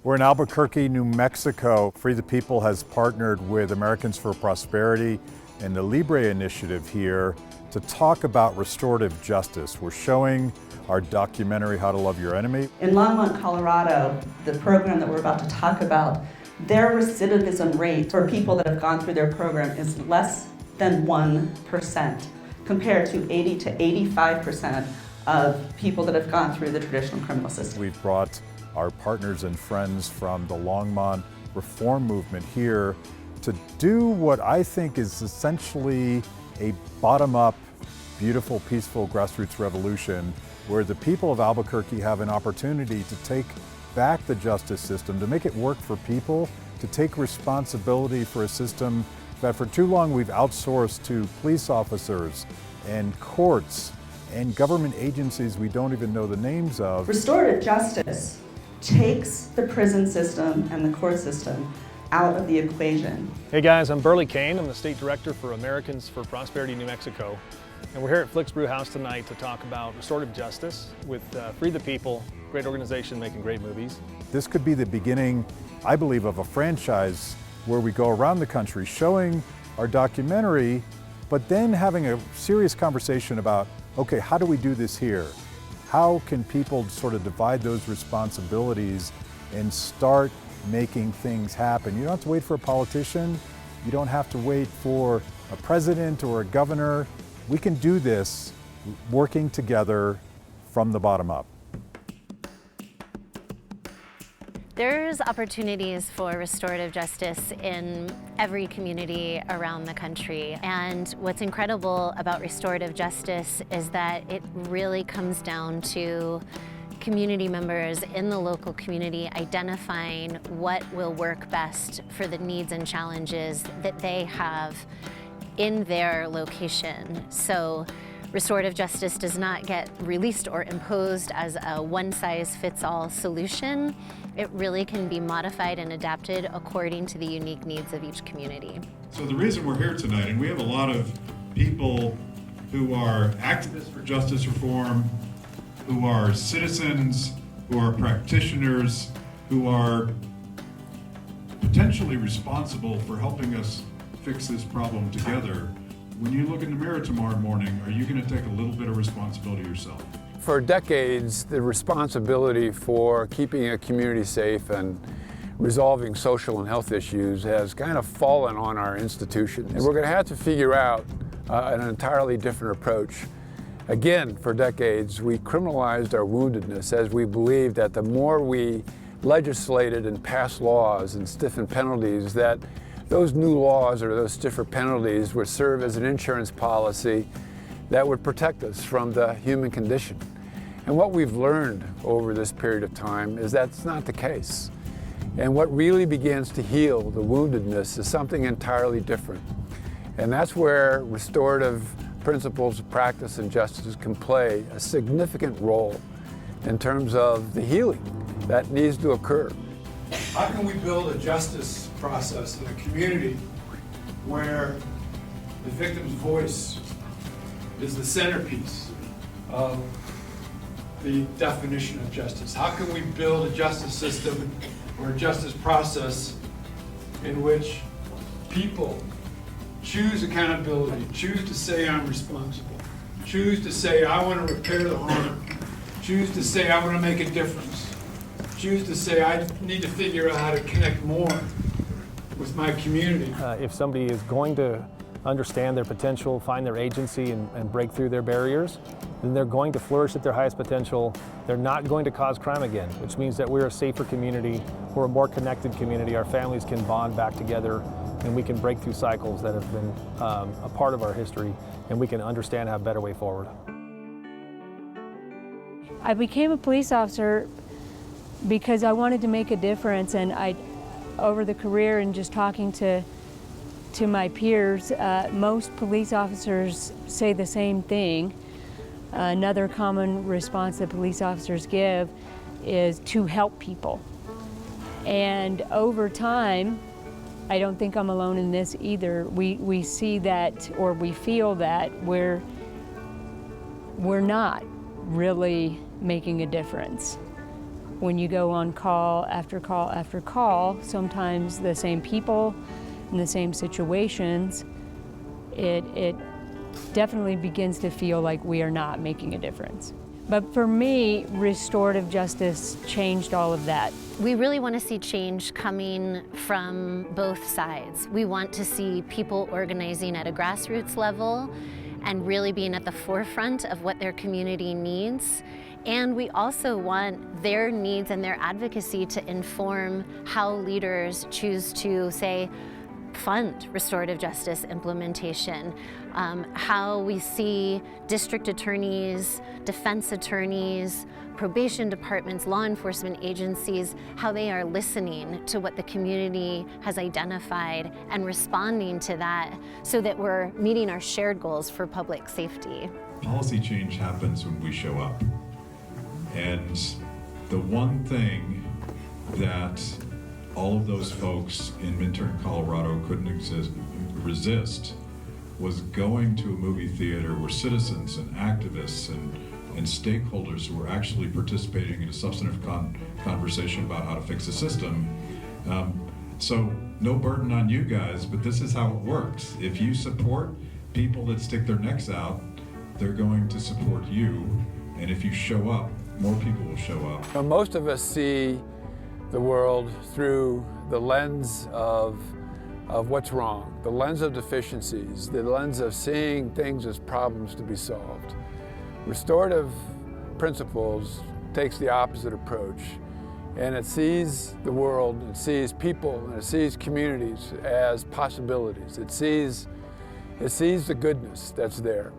We're in Albuquerque, New Mexico. Free the People has partnered with Americans for Prosperity and the Libre Initiative here to talk about restorative justice. We're showing our documentary, How to Love Your Enemy. In Longmont, Colorado, the program that we're about to talk about, their recidivism rate for people that have gone through their program is less than 1%, compared to 80 to 85% of people that have gone through the traditional criminal system. We've brought our partners and friends from the Longmont reform movement here to do what I think is essentially a bottom-up, beautiful, peaceful grassroots revolution where the people of Albuquerque have an opportunity to take back the justice system, to make it work for people, to take responsibility for a system that for too long we've outsourced to police officers and courts and government agencies we don't even know the names of. Restorative justice takes the prison system and the court system out of the equation. Hey guys, I'm Burley Kane. I'm the State Director for Americans for Prosperity New Mexico. And we're here at Flicks Brew House tonight to talk about restorative justice with Free the People, great organization making great movies. This could be the beginning, I believe, of a franchise where we go around the country showing our documentary, but then having a serious conversation about, okay, how do we do this here? How can people sort of divide those responsibilities and start making things happen? You don't have to wait for a politician. You don't have to wait for a president or a governor. We can do this working together from the bottom up. There's opportunities for restorative justice in every community around the country. And what's incredible about restorative justice is that it really comes down to community members in the local community identifying what will work best for the needs and challenges that they have in their location. So restorative justice does not get released or imposed as a one-size-fits-all solution. It really can be modified and adapted according to the unique needs of each community. So the reason we're here tonight, and we have a lot of people who are activists for justice reform, who are citizens, who are practitioners, who are potentially responsible for helping us fix this problem together. When you look in the mirror tomorrow morning, are you going to take a little bit of responsibility yourself? For decades, the responsibility for keeping a community safe and resolving social and health issues has kind of fallen on our institutions. And we're going to have to figure out an entirely different approach. Again, for decades, we criminalized our woundedness as we believed that the more we legislated and passed laws and stiffened penalties, that those new laws or those stiffer penalties would serve as an insurance policy that would protect us from the human condition. And what we've learned over this period of time is that's not the case. And what really begins to heal the woundedness is something entirely different. And that's where restorative principles of practice and justice can play a significant role in terms of the healing that needs to occur. How can we build a justice process in a community where the victim's voice is the centerpiece of the definition of justice? How can we build a justice system or a justice process in which people choose accountability, choose to say I'm responsible, choose to say I want to repair the harm, choose to say I want to make a difference, choose to say I need to figure out how to connect more with my community. If somebody is going to understand their potential, find their agency, and break through their barriers, then they're going to flourish at their highest potential. They're not going to cause crime again, which means that we're a safer community, we're a more connected community, our families can bond back together, and we can break through cycles that have been a part of our history, and we can understand how a better way forward. I became a police officer because I wanted to make a difference, and over the career and just talking to my peers, most police officers say the same thing. Another common response that police officers give is to help people. And over time, I don't think I'm alone in this either. We see that, or we feel that we're not really making a difference. when you go on call after call after call, sometimes the same people in the same situations, it definitely begins to feel like we are not making a difference. But for me, restorative justice changed all of that. We really want to see change coming from both sides. We want to see people organizing at a grassroots level and really being at the forefront of what their community needs. And we also want their needs and their advocacy to inform how leaders choose to, say, fund restorative justice implementation, how we see district attorneys, defense attorneys, probation departments, law enforcement agencies, how they are listening to what the community has identified and responding to that so that we're meeting our shared goals for public safety. Policy change happens when we show up. And the one thing that all of those folks in Minturn, Colorado couldn't resist was going to a movie theater where citizens and activists and stakeholders who were actually participating in a substantive conversation about how to fix the system. So no burden on you guys, but this is how it works. If you support people that stick their necks out, they're going to support you. And if you show up, more people will show up. Now, most of us see the world through the lens of what's wrong, the lens of deficiencies, the lens of seeing things as problems to be solved. Restorative principles takes the opposite approach, and it sees the world, it sees people, and it sees communities as possibilities. It sees the goodness that's there.